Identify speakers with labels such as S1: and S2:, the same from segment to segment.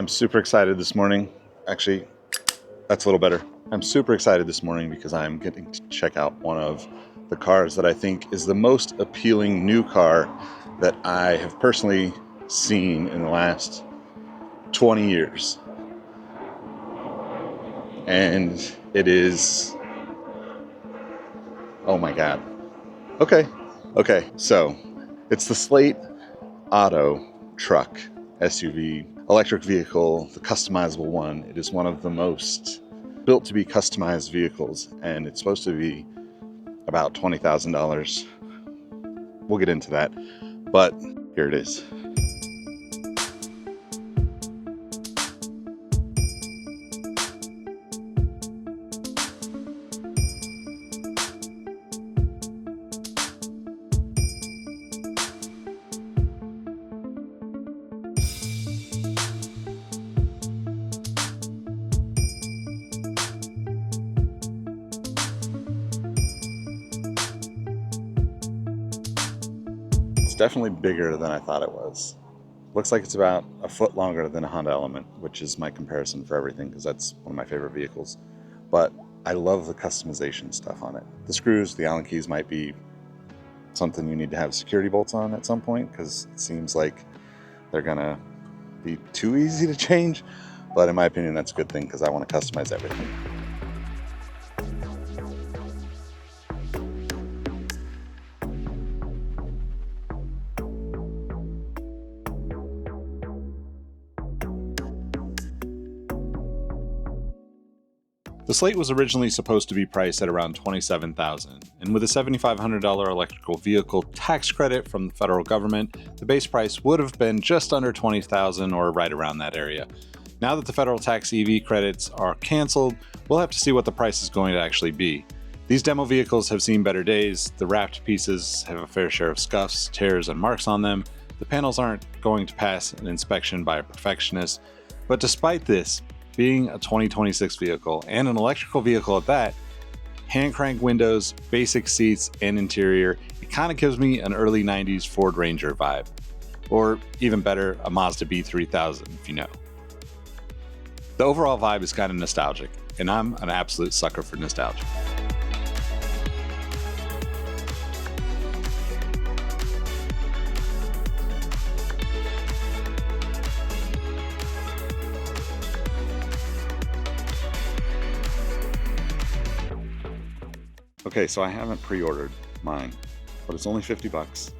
S1: I'm super excited this morning. Actually, that's a little better. I'm super excited this morning because I'm getting to check out one of the cars that I think is the most appealing new car that I have personally seen in the last 20 years. And it is, oh my God. Okay, so it's the Slate Truck SUV electric vehicle, the customizable one. It is one of the most built to be customized vehicles, and it's supposed to be about $20,000. We'll get into that, but here it is. It's definitely bigger than I thought it was. Looks like it's about a foot longer than a Honda Element, which is my comparison for everything because that's one of my favorite vehicles. But I love the customization stuff on it. The screws, the Allen keys might be something you need to have security bolts on at some point because it seems like they're gonna be too easy to change. But in my opinion, that's a good thing because I want to customize everything. The Slate was originally supposed to be priced at around $27,000, and with a $7,500 electrical vehicle tax credit from the federal government, the base price would have been just under $20,000 or right around that area. Now that the federal tax EV credits are canceled, we'll have to see what the price is going to actually be. These demo vehicles have seen better days. The wrapped pieces have a fair share of scuffs, tears, and marks on them. The panels aren't going to pass an inspection by a perfectionist, but despite this, being a 2026 vehicle and an electrical vehicle at that, hand crank windows, basic seats, and interior, it kind of gives me an early 90s Ford Ranger vibe. Or even better, a Mazda B3000 if you know. The overall vibe is kind of nostalgic, and I'm an absolute sucker for nostalgia. Okay, so I haven't pre-ordered mine, but it's only $50,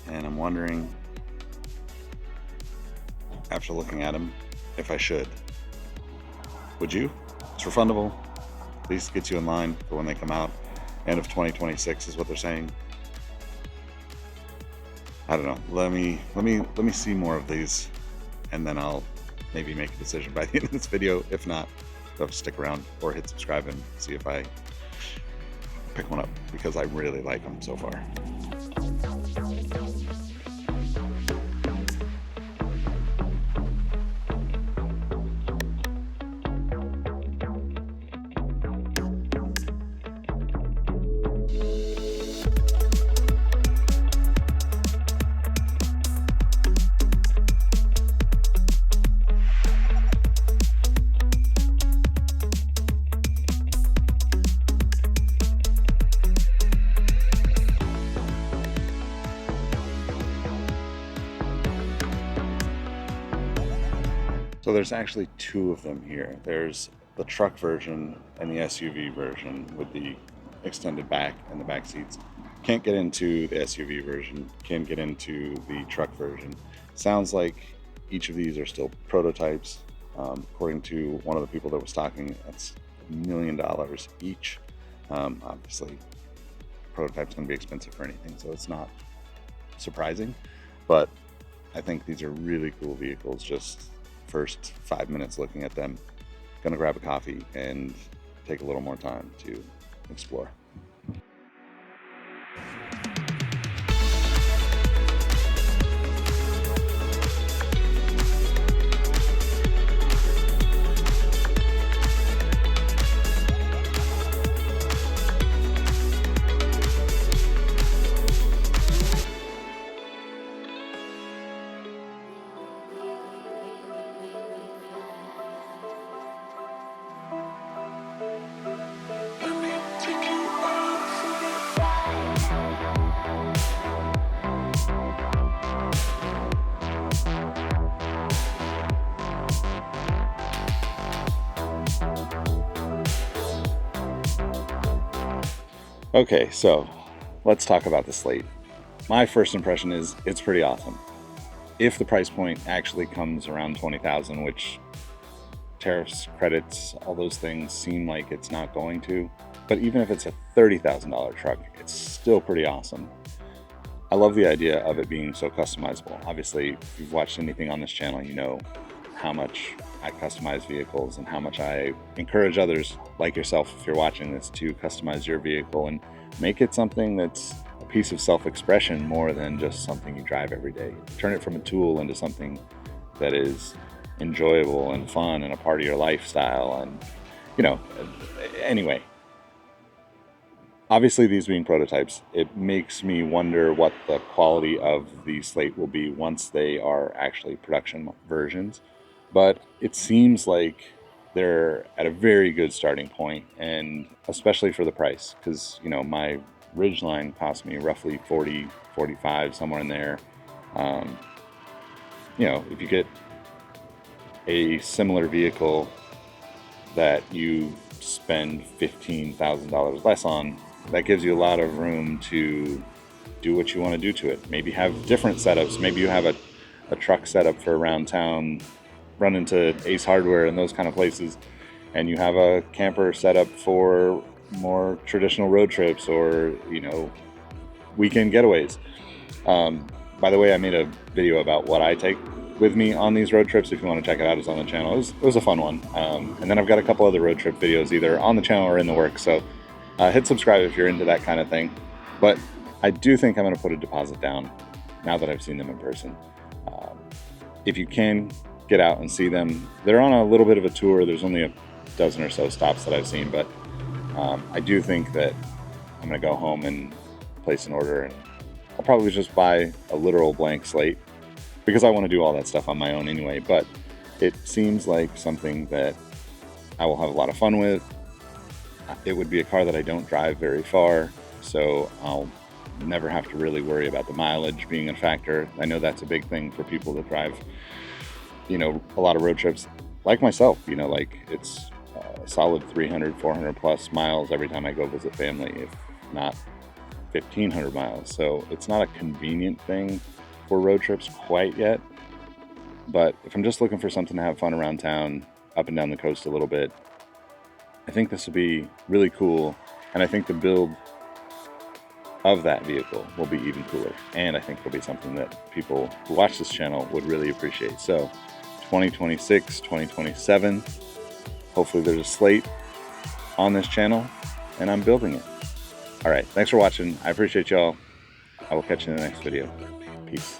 S1: and I'm wondering, after looking at them, if I should. Would you? It's refundable. At least gets you in line for when they come out. End of 2026 is what they're saying. I don't know. Let me see more of these, and then I'll maybe make a decision by the end of this video. If not, you'll have to stick around or hit subscribe and see if I pick one up because I really like them so far. So there's actually two of them here. There's the truck version and the SUV version with the extended back and the back seats. Can't get into the SUV version, can get into the truck version. Sounds like each of these are still prototypes. According to one of the people that was talking, that's $1 million each. Obviously, prototype's gonna be expensive for anything, so it's not surprising. But I think these are really cool vehicles. Just first 5 minutes looking at them, gonna grab a coffee and take a little more time to explore. Okay, so let's talk about the Slate. My first impression is it's pretty awesome. If the price point actually comes around $20,000, which tariffs, credits, all those things seem like it's not going to, but even if it's a $30,000 truck, it's still pretty awesome. I love the idea of it being so customizable. Obviously, if you've watched anything on this channel, you know how much I customize vehicles and how much I encourage others like yourself, if you're watching this, to customize your vehicle and make it something that's a piece of self-expression more than just something you drive every day. Turn it from a tool into something that is enjoyable and fun and a part of your lifestyle. And, you know, anyway, obviously these being prototypes, it makes me wonder what the quality of the Slate will be once they are actually production versions. But it seems like they're at a very good starting point, and especially for the price, because, you know, my Ridgeline cost me roughly 40, 45, somewhere in there. You know, if you get a similar vehicle that you spend $15,000 less on, that gives you a lot of room to do what you want to do to it. Maybe have different setups. Maybe you have a truck setup for around town, run into Ace Hardware and those kind of places, and you have a camper setup for more traditional road trips or, you know, weekend getaways. By the way, I made a video about what I take with me on these road trips. If you want to check it out, it's on the channel. It was a fun one. And then I've got a couple other road trip videos either on the channel or in the works. So hit subscribe if you're into that kind of thing. But I do think I'm going to put a deposit down now that I've seen them in person. If you can get out and see them, they're on a little bit of a tour. There's only a dozen or so stops that I've seen, but I do think that I'm going to go home and place an order, and I'll probably just buy a literal blank slate because I want to do all that stuff on my own anyway. But it seems like something that I will have a lot of fun with. It would be a car that I don't drive very far, so I'll never have to really worry about the mileage being a factor. I know that's a big thing for people that drive, you know, a lot of road trips like myself. You know, like it's a solid 300, 400 plus miles every time I go visit family, if not 1,500 miles. So it's not a convenient thing for road trips quite yet. But if I'm just looking for something to have fun around town, up and down the coast a little bit, I think this will be really cool. And I think the build of that vehicle will be even cooler. And I think it'll be something that people who watch this channel would really appreciate. So 2026, 2027, hopefully there's a Slate on this channel and I'm building it. All right, thanks for watching. I appreciate y'all. I will catch you in the next video. Peace.